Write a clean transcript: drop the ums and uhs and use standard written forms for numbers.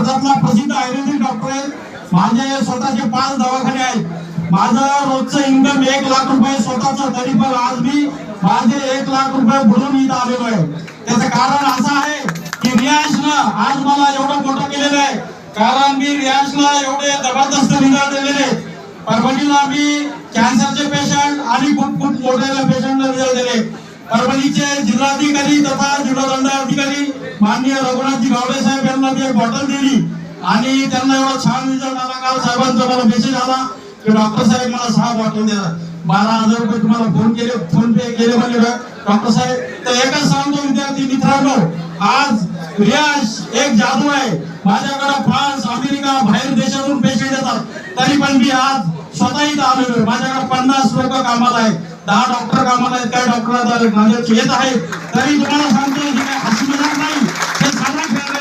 भारतातला प्रसिद्ध आयुर्वेदिक डॉक्टर आहे। माझे स्वतःचे 5 दवाखाने आहेत। माझं रोजचं इन्कम 1 लाख रुपये स्वतःचं, तरी पण आज मी माझे 1 लाख रुपये भरून इथं आलेलो आहे। त्याचं कारण असं आहे की रियाजनं आज मला एवढं मोठं केलेलं आहे, कारण मी रियाजला एवढे जबरदस्त रिझल्ट दिलेले। परभणीला मी कॅन्सरचे पेशंट आणि खूप मोठ्या पेशंटला रिझल्ट दिले। परभणीचे जिल्हाधिकारी तथा जिल्हादंडाधिकारी माननीय रघुनाथजी गावडे साहेब यांना मी एक बॉटल दिली आणि त्यांना एवढा छान रिझल्ट आला। काल साहेबांचा मला मेसेज आला की डॉक्टर साहेब मला 6 बॉटल द्या, 12,000 रुपये तुम्हाला फोन पे केले म्हणजे डॉक्टर साहेब। तर एकच सांगतो विद्यार्थी मित्रांनो, आज रियाज एक जादू आहे। माझ्याकडे फ्रान्स, अमेरिका, बाहेर देशातून पेशंट येतात, तरी पण मी आज स्वतः इथं आलेलो। माझ्याकडे 50 लोक कामाला आहेत, 10 डॉक्टर कामाला आहेत, काही डॉक्टर माझ्याकडे येत आहेत, तरी तुम्हाला सांगतो हसू मजाक नाही, हे सांगण्यात आहे।